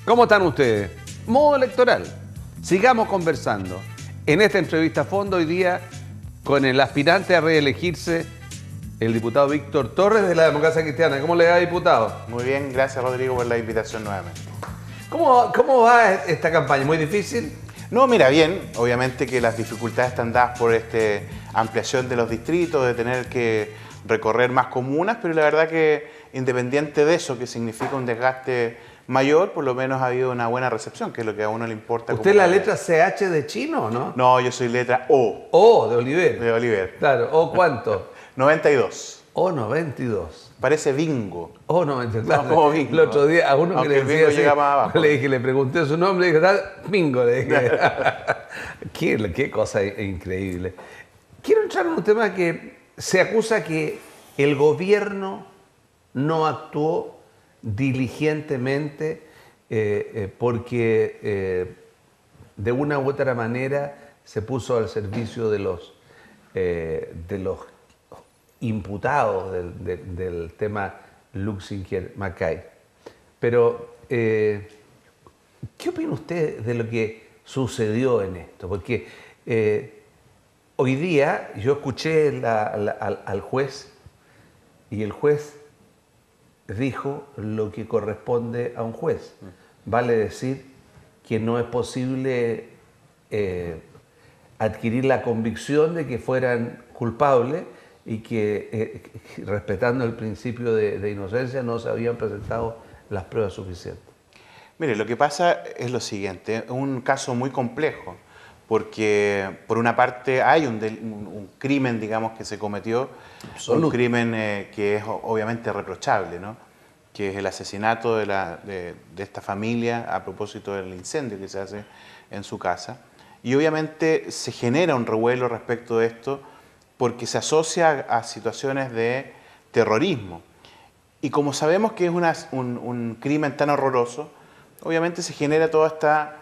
¿Cómo están ustedes? Modo electoral. Sigamos conversando. En esta entrevista a fondo hoy día con el aspirante a reelegirse, el diputado Víctor Torres de la Democracia Cristiana. ¿Cómo le va, diputado? Muy bien, gracias Rodrigo por la invitación nuevamente. ¿Cómo va esta campaña? ¿Muy difícil? No, mira, bien, obviamente que las dificultades están dadas por ampliación de los distritos, de tener que recorrer más comunas, pero la verdad que independiente de eso, que significa un desgaste mayor, por lo menos ha habido una buena recepción, que es lo que a uno le importa. ¿Usted es la letra CH de chino, no? No, yo soy letra O. O de Oliver. De Oliver. Claro, ¿O cuánto? 92. O 92. Parece bingo. O 92, claro. No, como bingo. El otro día a uno Aunque que le el decía bingo así, llega más abajo. le dije, le pregunté su nombre y dije, bingo, le dije. Qué cosa increíble. Quiero entrar en un tema que se acusa que el gobierno no actuó diligentemente porque de una u otra manera se puso al servicio de los imputados del tema Luxinger-Mackay. Pero, ¿qué opina usted de lo que sucedió en esto? Porque hoy día yo escuché al juez y el juez dijo lo que corresponde a un juez. Vale decir que no es posible adquirir la convicción de que fueran culpables y que, respetando el principio de inocencia, no se habían presentado las pruebas suficientes. Mire, lo que pasa es lo siguiente, es un caso muy complejo, porque por una parte hay un crimen, digamos, que se cometió, un crimen que es obviamente reprochable, ¿no? Que es el asesinato de esta familia a propósito del incendio que se hace en su casa. Y obviamente se genera un revuelo respecto de esto porque se asocia a situaciones de terrorismo. Y como sabemos que es un crimen tan horroroso, obviamente se genera toda esta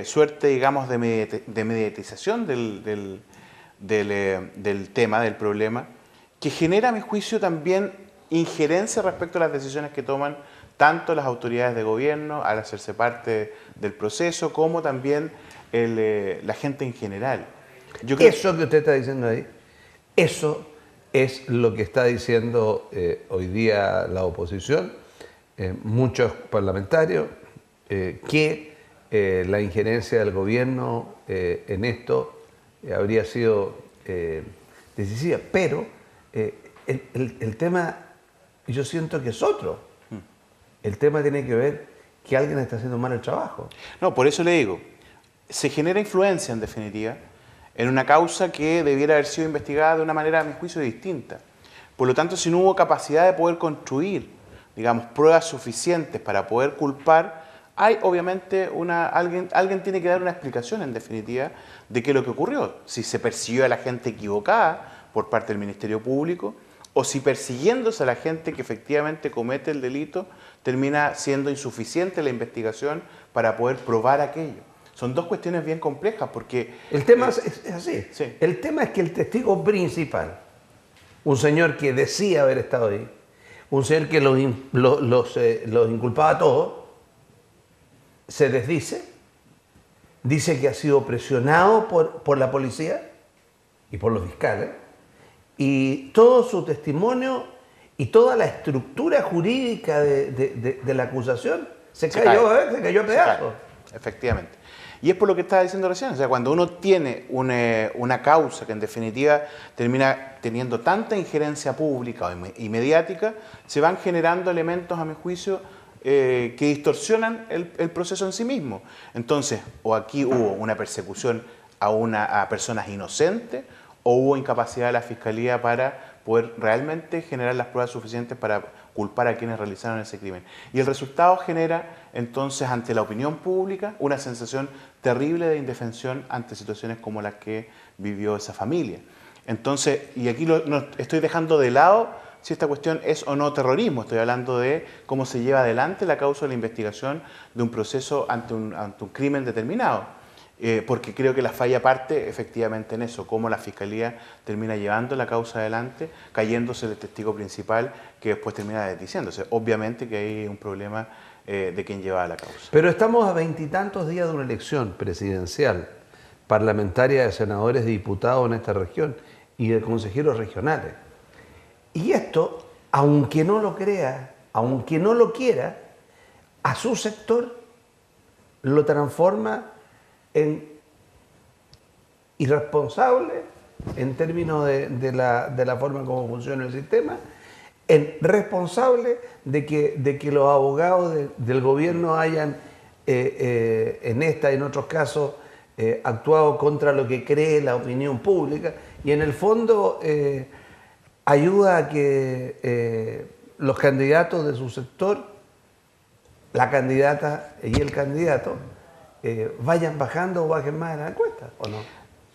suerte, digamos, de mediatización del tema, del problema, que genera, a mi juicio, también injerencia respecto a las decisiones que toman tanto las autoridades de gobierno al hacerse parte del proceso, como también la gente en general. Yo creo eso que usted está diciendo ahí, eso es lo que está diciendo hoy día la oposición, muchos parlamentarios, que la injerencia del gobierno en esto habría sido decisiva, pero el tema yo siento que es otro. El tema tiene que ver que alguien está haciendo mal el trabajo. No, por eso le digo, se genera influencia en definitiva en una causa que debiera haber sido investigada de una manera, a mi juicio, distinta. Por lo tanto, si no hubo capacidad de poder construir, digamos, pruebas suficientes para poder culpar, hay obviamente alguien tiene que dar una explicación en definitiva de qué es lo que ocurrió. Si se persiguió a la gente equivocada por parte del Ministerio Público o si persiguiéndose a la gente que efectivamente comete el delito termina siendo insuficiente la investigación para poder probar aquello. Son dos cuestiones bien complejas porque... El tema es así. Sí. El tema es que el testigo principal, un señor que decía haber estado ahí, un señor que los inculpaba a todos, se desdice, dice que ha sido presionado por la policía y por los fiscales, y todo su testimonio y toda la estructura jurídica de la acusación se cayó a pedazos. Efectivamente. Y es por lo que estaba diciendo recién, o sea, cuando uno tiene una causa que en definitiva termina teniendo tanta injerencia pública y mediática, se van generando elementos, a mi juicio, que distorsionan el proceso en sí mismo. Entonces, o aquí hubo una persecución a personas inocentes, o hubo incapacidad de la Fiscalía para poder realmente generar las pruebas suficientes para culpar a quienes realizaron ese crimen. Y el resultado genera, entonces, ante la opinión pública, una sensación terrible de indefensión ante situaciones como las que vivió esa familia. Entonces, y aquí no estoy dejando de lado si esta cuestión es o no terrorismo, estoy hablando de cómo se lleva adelante la causa de la investigación de un proceso ante un crimen determinado. Porque creo que la falla parte efectivamente en eso, cómo la Fiscalía termina llevando la causa adelante, cayéndose el testigo principal que después termina desdiciéndose. Obviamente que hay un problema de quien llevaba la causa. Pero estamos a veintitantos días de una elección presidencial, parlamentaria, de senadores, de diputados en esta región y de consejeros regionales. Y esto, aunque no lo crea, aunque no lo quiera, a su sector lo transforma en irresponsable en términos de la forma como funciona el sistema, en responsable de que los abogados del gobierno hayan, en esta y en otros casos, actuado contra lo que cree la opinión pública, y en el fondo ayuda a que los candidatos de su sector, la candidata y el candidato, vayan bajando o bajen más en la encuesta, ¿o no?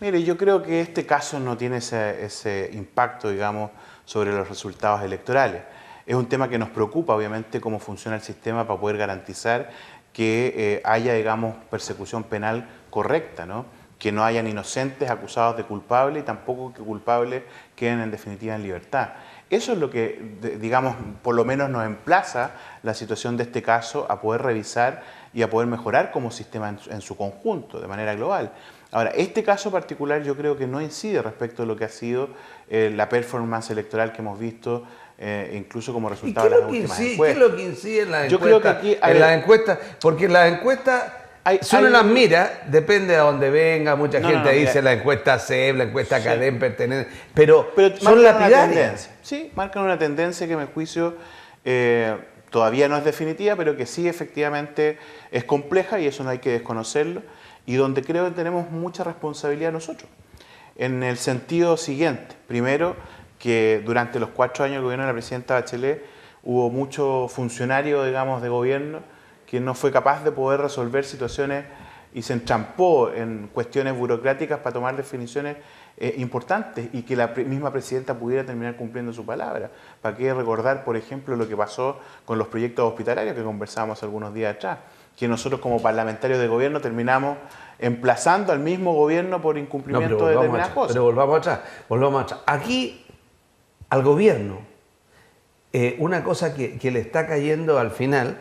Mire, yo creo que este caso no tiene ese impacto, digamos, sobre los resultados electorales. Es un tema que nos preocupa, obviamente, cómo funciona el sistema para poder garantizar que haya, digamos, persecución penal correcta, ¿no? Que no hayan inocentes acusados de culpables y tampoco que culpables queden en definitiva en libertad. Eso es lo que, digamos, por lo menos nos emplaza la situación de este caso a poder revisar y a poder mejorar como sistema en su conjunto, de manera global. Ahora, este caso particular yo creo que no incide respecto a lo que ha sido la performance electoral que hemos visto, incluso como resultado de las últimas encuestas. ¿Qué es lo que incide en las encuestas? Yo creo que aquí, en las encuestas, porque en las encuestas, si uno las mira, depende de dónde venga, mucha gente dice la encuesta CEP, la encuesta CADEM, pertenece, pero son lapidarias. Sí, marcan una tendencia que, a mi juicio, todavía no es definitiva, pero que sí efectivamente es compleja y eso no hay que desconocerlo, y donde creo que tenemos mucha responsabilidad nosotros. En el sentido siguiente, primero, que durante los 4 años del gobierno de la presidenta Bachelet hubo mucho funcionario, digamos, de gobierno que no fue capaz de poder resolver situaciones y se entrampó en cuestiones burocráticas para tomar definiciones importantes y que la misma presidenta pudiera terminar cumpliendo su palabra. ¿Para qué recordar, por ejemplo, lo que pasó con los proyectos hospitalarios que conversábamos algunos días atrás? Que nosotros como parlamentarios de gobierno terminamos emplazando al mismo gobierno por incumplimiento de determinadas cosas. Pero volvamos atrás. Aquí, al gobierno, una cosa que le está cayendo al final,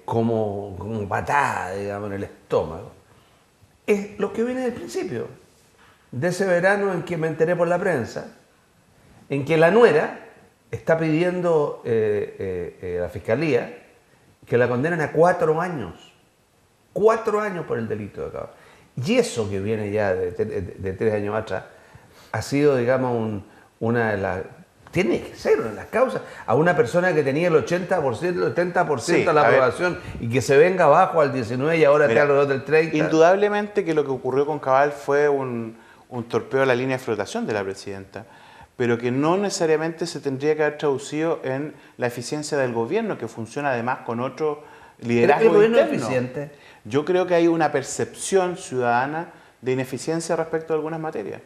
como patada, digamos, en el estómago, es lo que viene del principio, de ese verano en que me enteré por la prensa, en que la nuera está pidiendo la fiscalía que la condenen a 4 años. 4 años por el delito de acá. Y eso que viene ya de 3 años atrás ha sido, digamos, una de las... Tiene que ser una de las causas. A una persona que tenía el 80%, el 70% de la aprobación y que se venga abajo al 19% y ahora está alrededor del 30%. Indudablemente que lo que ocurrió con Cabal fue un torpeo a la línea de flotación de la presidenta, pero que no necesariamente se tendría que haber traducido en la eficiencia del gobierno, que funciona además con otro liderazgo ¿El gobierno interno. es eficiente? Yo creo que hay una percepción ciudadana de ineficiencia respecto a algunas materias,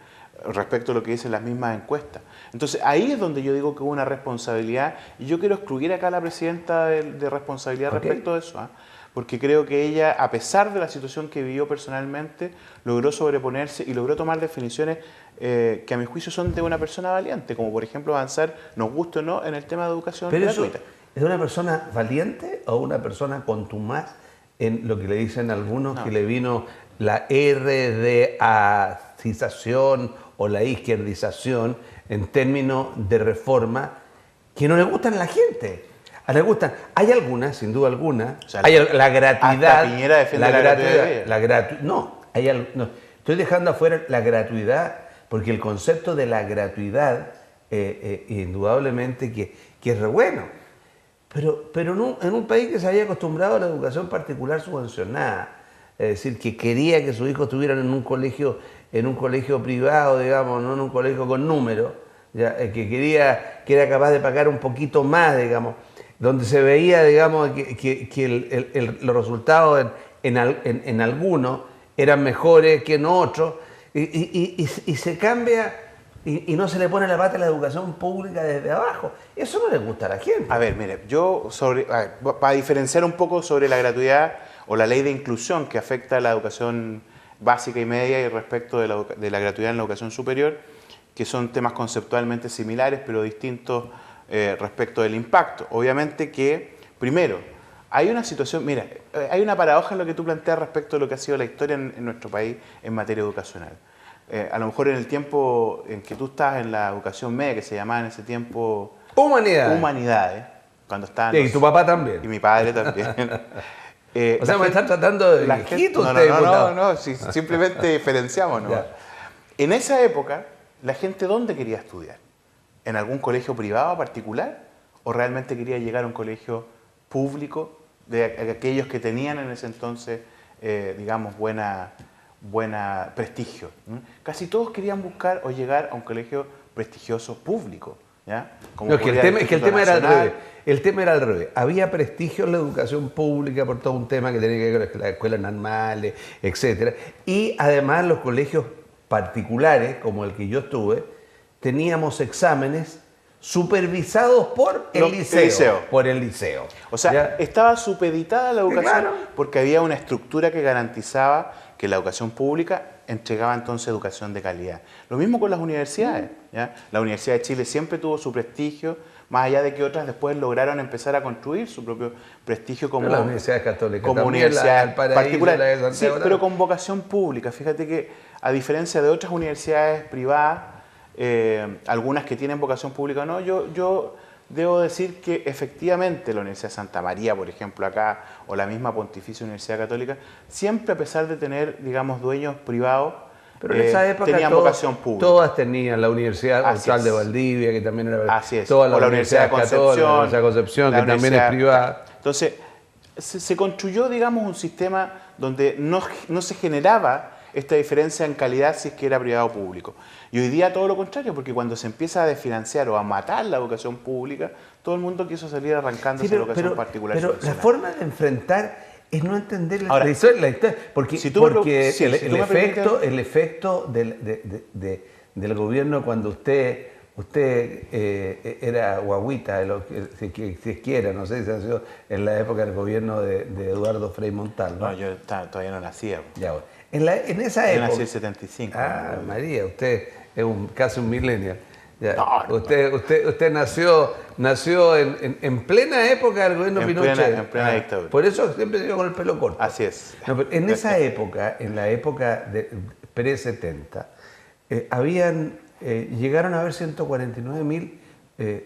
respecto a lo que dicen las mismas encuestas. Entonces ahí es donde yo digo que hubo una responsabilidad, y yo quiero excluir acá a la presidenta de responsabilidad respecto de eso, porque creo que ella, a pesar de la situación que vivió personalmente, logró sobreponerse y logró tomar definiciones que a mi juicio son de una persona valiente, como por ejemplo avanzar, nos guste o no, en el tema de educación gratuita. ¿Es una persona valiente o una persona contumaz en lo que le dicen algunos que le vino la RDAcización o la izquierdización en términos de reforma que no le gustan a la gente? Le gustan. Hay algunas, sin duda alguna, o sea, hay la gratuidad. Hasta Piñera defiende la gratuidad. No, estoy dejando afuera la gratuidad, porque el concepto de la gratuidad, indudablemente que es re bueno. Pero en un país que se había acostumbrado a la educación particular subvencionada, es decir, que quería que sus hijos estuvieran en un colegio privado, digamos, no en un colegio con número, que era capaz de pagar un poquito más, digamos, donde se veía, digamos, que los resultados en algunos eran mejores que en otros, y se cambia y no se le pone la pata a la educación pública desde abajo. Eso no le gusta a la gente. A ver, mire, para diferenciar un poco sobre la gratuidad o la ley de inclusión que afecta a la educación básica y media y respecto de la gratuidad en la educación superior, que son temas conceptualmente similares pero distintos respecto del impacto. Obviamente que, primero, Hay una situación, mira, hay una paradoja en lo que tú planteas respecto de lo que ha sido la historia en nuestro país en materia educacional. A lo mejor en el tiempo en que tú estás en la educación media, que se llamaba en ese tiempo Humanidades, cuando estaban Y tu papá también. y mi padre también. O sea, me están tratando de viejito usted, no, simplemente diferenciamos, ¿no? En esa época, la gente ¿dónde quería estudiar? ¿En algún colegio privado particular? ¿O realmente quería llegar a un colegio público de aquellos que tenían en ese entonces, digamos, buena prestigio? Casi todos querían buscar o llegar a un colegio prestigioso público, ¿ya? Como no, es que el tema era al revés. El tema era al revés. Había prestigio en la educación pública por todo un tema que tenía que ver con las escuelas normales, etc. Y además los colegios particulares, como el que yo estuve, teníamos exámenes supervisados por el liceo. Por el liceo. O sea, ¿ya? Estaba supeditada la educación, claro, porque había una estructura que garantizaba que la educación pública entregaba entonces educación de calidad. Lo mismo con las universidades. ¿Ya? La Universidad de Chile siempre tuvo su prestigio, más allá de que otras después lograron empezar a construir su propio prestigio como las universidades católicas, como universidades particulares, sí, pero con vocación pública. Fíjate que a diferencia de otras universidades privadas, algunas que tienen vocación pública o no, yo debo decir que efectivamente la Universidad de Santa María, por ejemplo, acá, o la misma Pontificia Universidad Católica, siempre a pesar de tener, digamos, dueños privados, pero en esa época tenían vocación pública. Todas tenían, la Universidad Austral de Valdivia, que también era Así es. toda la Universidad de Concepción, Católica, la Universidad de Concepción, que también es privada. Entonces, se construyó, digamos, un sistema donde no se generaba esta diferencia en calidad si es que era privado o público. Y hoy día todo lo contrario, porque cuando se empieza a desfinanciar o a matar la educación pública, todo el mundo quiso salir arrancándose la educación particular. Pero la forma de enfrentar es no entender ahora, la historia, porque, el efecto del gobierno cuando usted era guaguita, si quiera, no sé si ha sido en la época del gobierno de Eduardo Frei Montalva. No, yo todavía no nacía. Ya, bueno. En esa época. Yo nací en 75. Ah, ¿no? María, usted es casi un millennial. Ya. No. Usted nació en plena época del gobierno Pinochet. En plena dictadura. Por eso siempre digo con el pelo corto. Así es. No, pero en esa época, en la época de pre-70, llegaron a haber 149.000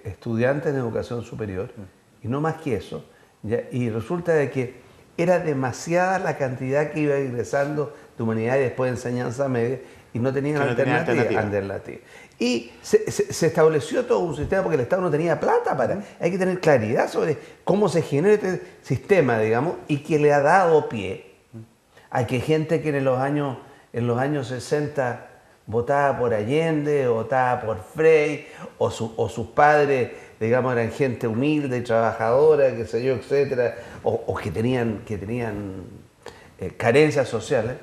estudiantes en educación superior, y no más que eso. ¿Ya? Y resulta de que era demasiada la cantidad que iba ingresando de humanidad y después de enseñanza media, y no tenían alternativa. Y se estableció todo un sistema porque el Estado no tenía plata para. Hay que tener claridad sobre cómo se genera este sistema, digamos, y que le ha dado pie a que gente que en los años 60 votaba por Allende, o votaba por Frei, o sus padres, digamos, eran gente humilde y trabajadora, qué sé yo, etcétera, o que tenían carencias sociales,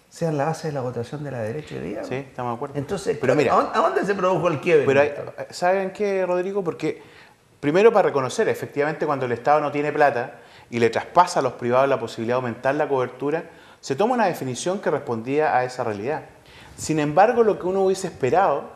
sean la base de la votación de la derecha hoy día. Sí, estamos de acuerdo. Entonces, pero mira, ¿a dónde se produjo el quiebre? Pero ¿saben qué, Rodrigo? Porque primero, para reconocer, efectivamente, cuando el Estado no tiene plata y le traspasa a los privados la posibilidad de aumentar la cobertura, se toma una definición que respondía a esa realidad. Sin embargo, lo que uno hubiese esperado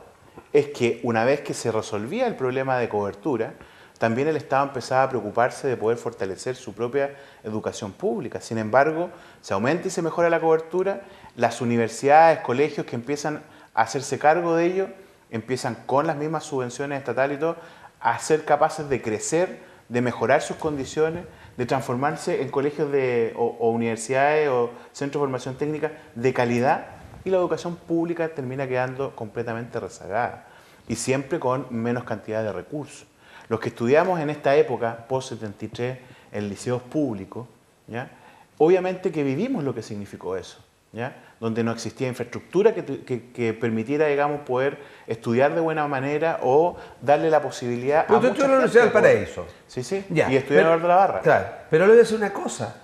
es que una vez que se resolvía el problema de cobertura, también el Estado empezaba a preocuparse de poder fortalecer su propia educación pública. Sin embargo, se aumenta y se mejora la cobertura, las universidades, colegios que empiezan a hacerse cargo de ello, empiezan con las mismas subvenciones estatales y todo, a ser capaces de crecer, de mejorar sus condiciones, de transformarse en colegios o universidades o centros de formación técnica de calidad, y la educación pública termina quedando completamente rezagada y siempre con menos cantidad de recursos. Los que estudiamos en esta época, post-73, en liceos públicos, ¿ya? Obviamente que vivimos lo que significó eso, ¿ya? Donde no existía infraestructura que permitiera, digamos, poder estudiar de buena manera o darle la posibilidad a mucha gente. Pero tú en la Universidad del Paraíso. Sí, sí, ya, y estudiar en la Barra. Claro, pero le voy a decir una cosa.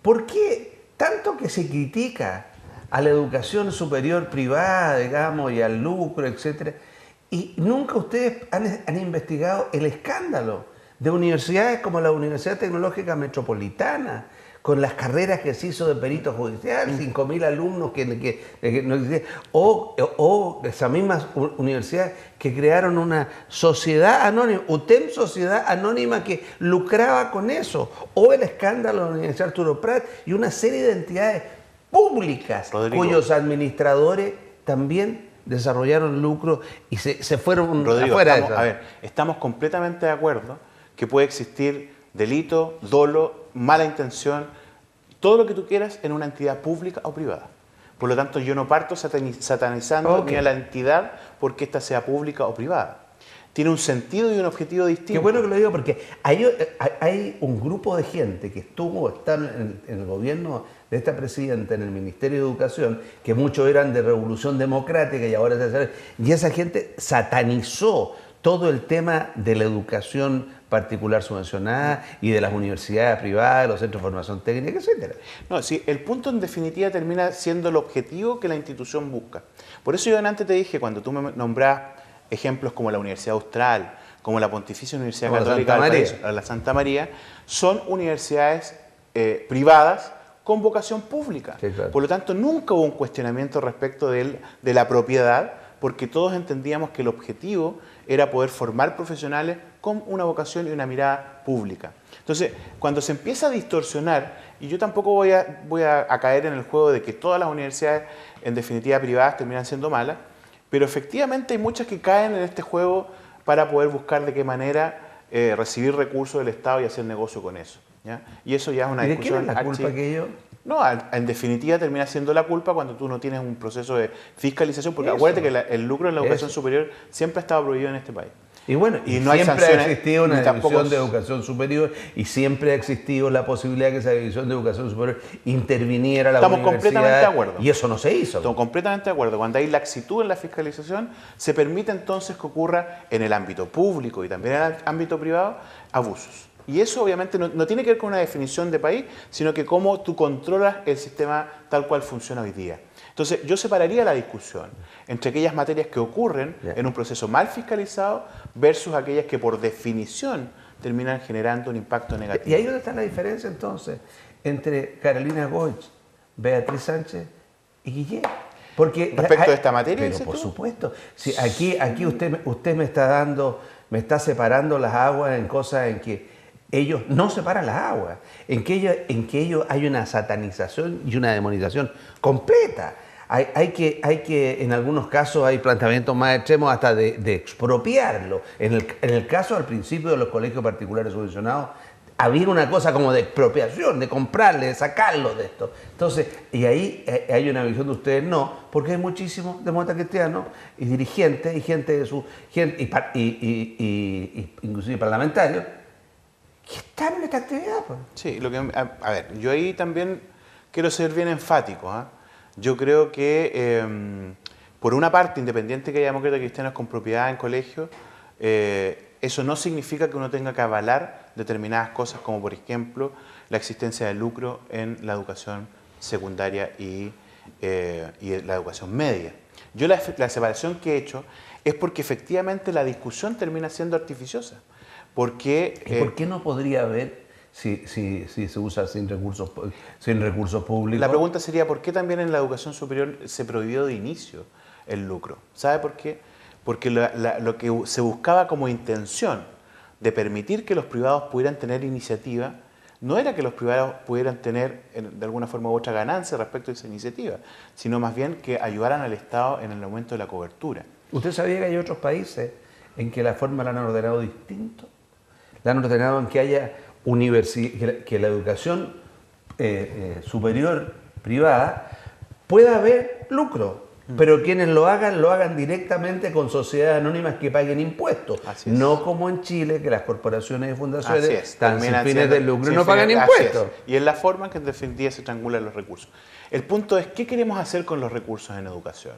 ¿Por qué tanto que se critica a la educación superior privada, digamos, y al lucro, etcétera, y nunca ustedes han investigado el escándalo de universidades como la Universidad Tecnológica Metropolitana, con las carreras que se hizo de perito judicial, 5.000 alumnos que no existían, o esas mismas universidades que crearon una sociedad anónima, UTEM Sociedad Anónima, que lucraba con eso, o el escándalo de la Universidad Arturo Prat y una serie de entidades públicas, Rodrigo, cuyos administradores también desarrollaron lucro y se fueron Rodrigo, afuera de estamos, eso. a ver, estamos completamente de acuerdo que puede existir delito, dolo, mala intención, todo lo que tú quieras en una entidad pública o privada. Por lo tanto, yo no parto satanizando ni a la entidad porque ésta sea pública o privada. Tiene un sentido y un objetivo distinto. Qué bueno que lo digo porque hay un grupo de gente que está en el gobierno de esta presidenta, en el Ministerio de Educación, que muchos eran de Revolución Democrática y ahora y esa gente satanizó todo el tema de la educación particular subvencionada y de las universidades privadas, los centros de formación técnica, etcétera. No, sí, el punto en definitiva termina siendo el objetivo que la institución busca. Por eso yo antes te dije, cuando tú me nombrás ejemplos como la Universidad Austral, como la Pontificia Universidad Como Católica del País, la Santa María, son universidades privadas con vocación pública. Sí, claro. Por lo tanto, nunca hubo un cuestionamiento respecto de la propiedad, porque todos entendíamos que el objetivo era poder formar profesionales con una vocación y una mirada pública. Entonces, cuando se empieza a distorsionar, y yo tampoco voy a caer en el juego de que todas las universidades, en definitiva privadas, terminan siendo malas, pero efectivamente hay muchas que caen en este juego para poder buscar de qué manera recibir recursos del Estado y hacer negocio con eso, ¿ya? Y eso ya es una discusión. ¿Y de quién es la culpa que ellos? No, en definitiva termina siendo la culpa cuando tú no tienes un proceso de fiscalización, porque Eso. acuérdate que el lucro en la educación Eso. superior siempre ha estado prohibido en este país. Y bueno, Y no hay siempre ha sanciones, existido una ni tampoco- división de educación superior y siempre ha existido la posibilidad de que esa división de educación superior interviniera la Estamos universidad. completamente de acuerdo. Y eso no se hizo. Estoy completamente de acuerdo. Cuando hay laxitud en la fiscalización, se permite entonces que ocurra en el ámbito público y también en el ámbito privado abusos. Y eso obviamente no tiene que ver con una definición de país, sino que cómo tú controlas el sistema tal cual funciona hoy día. Entonces, yo separaría la discusión entre aquellas materias que ocurren en un proceso mal fiscalizado versus aquellas que por definición terminan generando un impacto negativo. ¿Y ahí dónde está la diferencia entonces entre Carolina Goich, Beatriz Sánchez y Guillén? Porque Respecto de esta materia, pero dices por tú. supuesto. Si aquí usted me está separando las aguas en cosas en que ellos no separan las aguas, en que ellos hay una satanización y una demonización completa. Hay que, en algunos casos hay planteamientos más extremos hasta de expropiarlo. En el caso al principio de los colegios particulares subvencionados, había una cosa como de expropiación, de comprarle, de sacarlo de esto. Entonces, y ahí hay una visión de ustedes no, porque hay muchísimos demócratas cristianos y dirigentes y gente de su gente y inclusive parlamentarios que están en esta actividad. Pues. Sí, a ver, yo ahí también quiero ser bien enfático. ¿Ah? Yo creo que, por una parte, independiente que haya demócratas cristianos con propiedad en colegios, eso no significa que uno tenga que avalar determinadas cosas, como por ejemplo la existencia de lucro en la educación secundaria y la educación media. Yo la separación que he hecho es porque efectivamente la discusión termina siendo artificiosa. Porque, ¿Y por qué no podría haber si se usa sin recursos públicos? La pregunta sería, ¿por qué también en la educación superior se prohibió de inicio el lucro? ¿Sabe por qué? Porque lo que se buscaba como intención de permitir que los privados pudieran tener iniciativa, no era que los privados pudieran tener de alguna forma u otra ganancia respecto a esa iniciativa, sino más bien que ayudaran al Estado en el aumento de la cobertura. ¿Usted sabía que hay otros países en que la forma la han ordenado distinto? La han ordenado en que haya que la educación superior privada pueda haber lucro, pero quienes lo hagan directamente con sociedades anónimas que paguen impuestos. No como en Chile, que las corporaciones y fundaciones están sin fines de lucro y no pagan impuestos. Y es la forma en que en definitiva se triangulan los recursos. El punto es, ¿qué queremos hacer con los recursos en educación?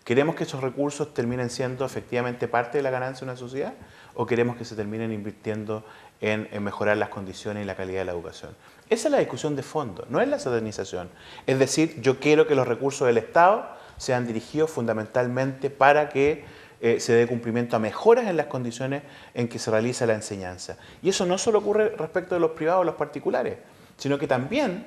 ¿Queremos que esos recursos terminen siendo efectivamente parte de la ganancia de una sociedad? ¿O queremos que se terminen invirtiendo en mejorar las condiciones y la calidad de la educación? Esa es la discusión de fondo, no es la satanización. Es decir, yo quiero que los recursos del Estado sean dirigidos fundamentalmente para que se dé cumplimiento a mejoras en las condiciones en que se realiza la enseñanza. Y eso no solo ocurre respecto de los privados o los particulares. sino que también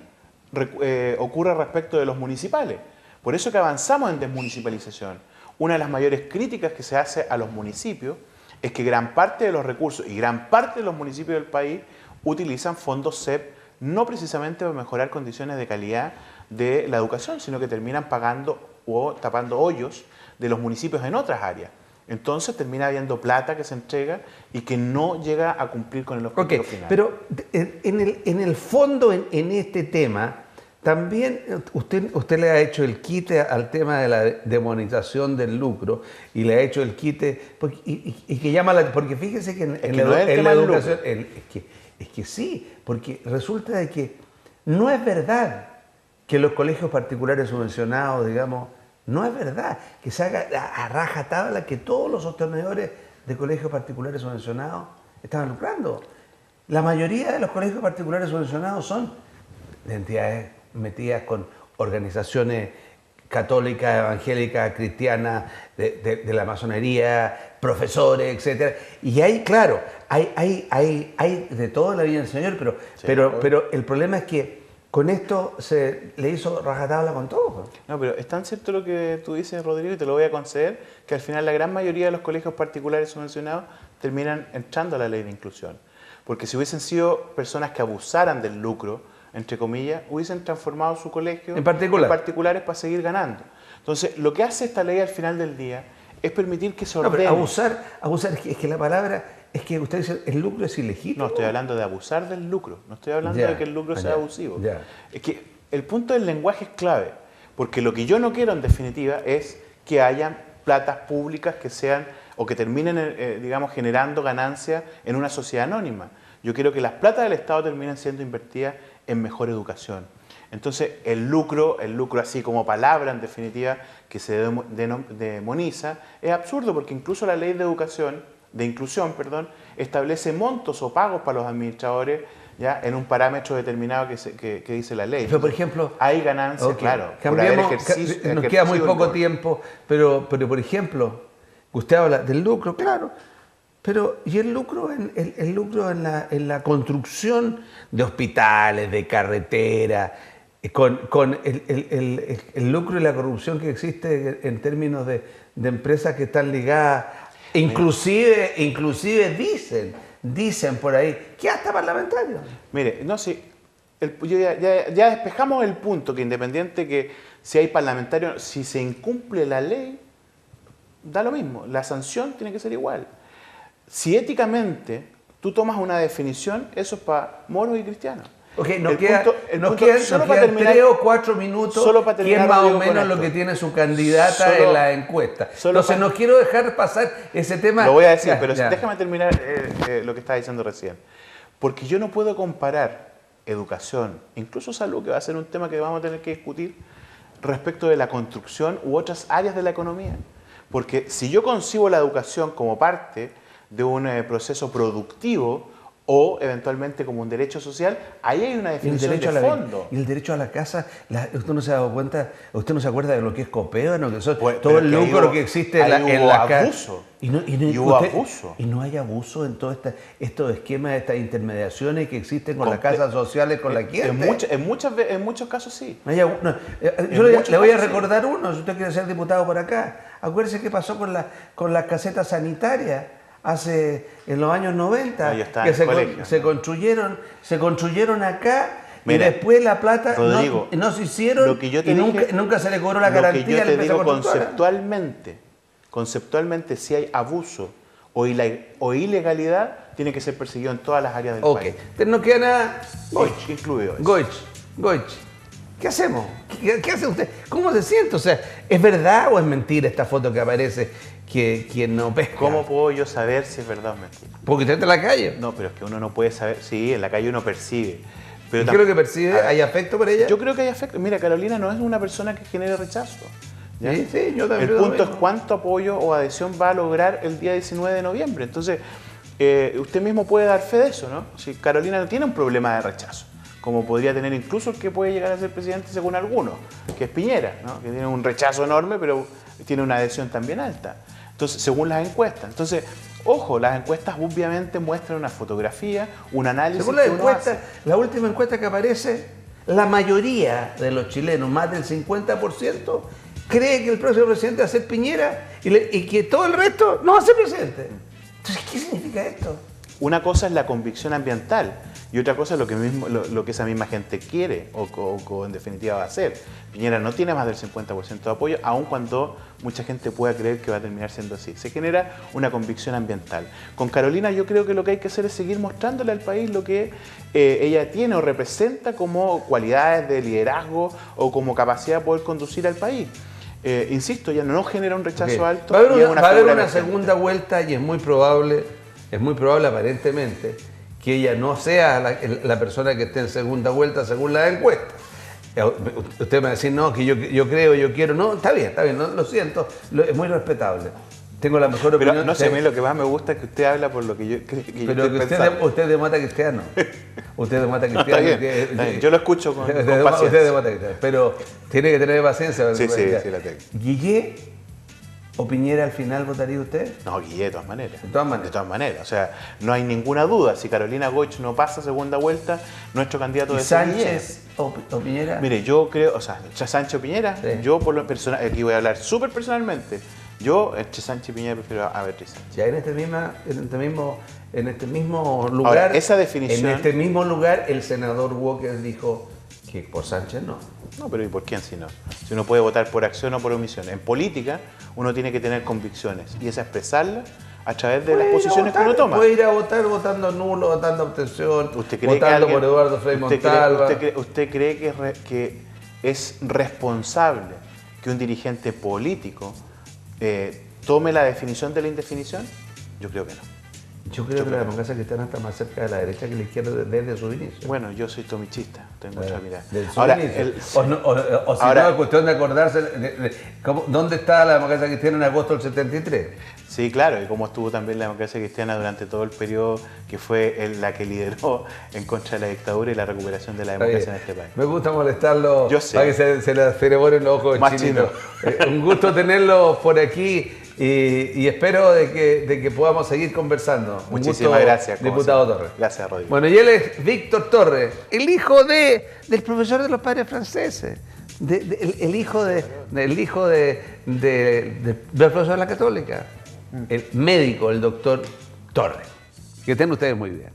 ocurre respecto de los municipales. Por eso que avanzamos en desmunicipalización. Una de las mayores críticas que se hace a los municipios es que gran parte de los recursos y gran parte de los municipios del país utilizan fondos CEP no precisamente para mejorar condiciones de calidad de la educación, sino que terminan pagando o tapando hoyos de los municipios en otras áreas. Entonces termina habiendo plata que se entrega y que no llega a cumplir con el objetivo final. Pero en el fondo, en este tema, también usted le ha hecho el quite al tema de la demonización del lucro y le ha hecho el quite, y que llama porque fíjese que en la educación, es que sí, porque resulta de que no es verdad que los colegios particulares subvencionados, digamos, no es verdad que se haga a rajatabla que todos los sostenedores de colegios particulares subvencionados estaban lucrando. La mayoría de los colegios particulares subvencionados son de entidades metidas con organizaciones católicas, evangélicas, cristianas, de la masonería, profesores, etc. Y ahí, claro, hay de todo en la vida del Señor, pero el problema es que con esto se le hizo rajatabla con todo. No, pero es tan cierto lo que tú dices, Rodrigo, y te lo voy a conceder, que al final la gran mayoría de los colegios particulares subvencionados terminan entrando a la ley de inclusión. Porque si hubiesen sido personas que abusaran del lucro, entre comillas, hubiesen transformado su colegio en particulares para seguir ganando. Entonces, lo que hace esta ley al final del día es permitir que se ordene. No, pero abusar, es que la palabra, es que usted dice, el lucro es ilegítimo. No, estoy hablando de abusar del lucro, no estoy hablando de que el lucro sea abusivo. Es que el punto del lenguaje es clave, porque lo que yo no quiero en definitiva es que hayan platas públicas que sean, o que terminen, digamos, generando ganancias en una sociedad anónima. Yo quiero que las platas del Estado terminen siendo invertidas en mejor educación. Entonces, el lucro así como palabra, en definitiva, que se demoniza, es absurdo, porque incluso la ley de inclusión, establece montos o pagos para los administradores ya en un parámetro determinado que dice la ley. Pero, por ejemplo, hay ganancias, claro. Nos queda muy poco tiempo, pero por ejemplo, usted habla del lucro, claro. Pero, ¿y el lucro en la construcción de hospitales, de carreteras, con el lucro y la corrupción que existe en términos de empresas que están ligadas, inclusive dicen por ahí, que hasta parlamentarios? Mire, no sé, ya despejamos el punto que independiente que si hay parlamentarios, si se incumple la ley, da lo mismo, la sanción tiene que ser igual. Si éticamente tú tomas una definición, eso es para moros y cristianos. Ok, nos quedan 3 o 4 minutos, que es más o menos lo que tiene su candidata en la encuesta. Entonces no quiero dejar pasar ese tema. Lo voy a decir, pero déjame terminar lo que estaba diciendo recién. Porque yo no puedo comparar educación, incluso salud, que va a ser un tema que vamos a tener que discutir, respecto de la construcción u otras áreas de la economía. Porque si yo concibo la educación como parte de un proceso productivo o eventualmente como un derecho social, ahí hay una definición de fondo. Y el derecho a la casa, usted no se ha dado cuenta, usted no se acuerda de lo que es copeo, ¿no? Que son todo el lucro que existe en la casa. Y hubo abuso. Y no hay abuso en todos estos esquemas, estas intermediaciones que existen con las casas sociales, con la gente. En muchos casos sí. Yo le voy a recordar uno, si usted quiere ser diputado por acá. Acuérdese qué pasó con las casetas sanitarias en los años 90, que se construyeron acá. Mira, y después la plata Rodrigo, no se hicieron y nunca se le cobró la garantía. Lo que yo te digo conceptualmente, si hay abuso o ilegalidad, tiene que ser perseguido en todas las áreas del país. No queda nada. Incluido eso. Goich, ¿qué hacemos? ¿Qué hace usted? ¿Cómo se siente? O sea, ¿es verdad o es mentira esta foto que aparece que quien no pesca? ¿Cómo puedo yo saber si es verdad o mentira? Porque usted está en la calle. No, pero es que uno no puede saber. Sí, en la calle uno percibe. Pero ¿qué es lo que percibe? ¿Hay afecto por ella? Yo creo que hay afecto. Mira, Carolina no es una persona que genere rechazo. ¿Ya? Sí, yo también. El punto es cuánto apoyo o adhesión va a lograr el día 19 de noviembre. Entonces, usted mismo puede dar fe de eso, ¿no? Si Carolina no tiene un problema de rechazo, como podría tener incluso el que puede llegar a ser presidente según algunos, que es Piñera, ¿no? Que tiene un rechazo enorme, pero tiene una adhesión también alta. Entonces, según las encuestas. Entonces, Ojo, las encuestas obviamente muestran una fotografía, un análisis Según la que uno encuesta, hace. la última encuesta que aparece, la mayoría de los chilenos, más del 50%, cree que el próximo presidente va a ser Piñera y que todo el resto no va a ser presidente. Entonces, ¿qué significa esto? Una cosa es la convicción ambiental y otra cosa es lo que esa misma gente quiere o en definitiva va a hacer. Piñera no tiene más del 50% de apoyo, aun cuando mucha gente pueda creer que va a terminar siendo así. Se genera una convicción ambiental. Con Carolina yo creo que lo que hay que hacer es seguir mostrándole al país lo que ella tiene o representa como cualidades de liderazgo o como capacidad de poder conducir al país. Insisto, ya no genera un rechazo alto. Va a haber y es va a haber figura una emergente. segunda vuelta y es muy probable aparentemente que ella no sea la persona que esté en segunda vuelta según la encuesta. Usted me va a decir, no, que yo creo, yo quiero. No, está bien, no, lo siento, es muy respetable. Tengo la mejor opinión. Pero no sé, a mí lo que más me gusta es que usted habla por lo que yo creo que Pero yo que estoy pensando. usted demata cristiano. Usted demata No, cristiano. está bien, está bien. Yo lo escucho con Usted paciencia. demata cristiano. Pero tiene que tener paciencia. Sí, la tengo. ¿Guillé o Piñera al final votaría usted? No, Guille, de todas maneras. De todas maneras. De todas maneras. O sea, no hay ninguna duda. Si Carolina Goich no pasa segunda vuelta, nuestro candidato ¿Y de ser Guille. Sánchez o Piñera? Mire, yo creo, o sea, entre Sánchez o Piñera, Sí. yo por lo personal, aquí voy a hablar súper personalmente, yo entre Sánchez y Piñera prefiero a Beatriz Sánchez. Ya en este mismo lugar. Ahora, esa definición- En este mismo lugar, el senador Walker dijo que por Sánchez no. No, pero ¿y por quién si no? Si uno puede votar por acción o por omisión. En política, uno tiene que tener convicciones y esa expresarlas a través de las Puede ir a posiciones que votar, uno toma. Puede ir a votar votando nulo, votando abstención, ¿Usted cree votando que alguien- por Eduardo Frei Montalva. ¿Usted cree que es responsable que un dirigente político tome la definición de la indefinición? Yo creo que no. Yo creo que la democracia cristiana está más cerca de la derecha que la izquierda desde su inicio. Bueno, yo soy tomichista, tengo otra mirada. Desde su Ahora, inicio. el- o si ahora- no, es cuestión de acordarse dónde estaba la democracia cristiana en agosto del 73. Sí, claro, y cómo estuvo también la democracia cristiana durante todo el periodo que fue la que lideró en contra de la dictadura y la recuperación de la democracia en este país. Me gusta molestarlo Yo sé. para que se le acereboren los ojos Más chinitos. Un gusto tenerlo por aquí y espero de que podamos seguir conversando. Un Muchísimas gusto, gracias, como diputado siempre. Torres. Gracias, Rodrigo. Bueno, y él es Víctor Torres, el hijo del profesor de los padres franceses, el hijo del profesor de la Católica, el médico, el doctor Torres. Que estén ustedes muy bien.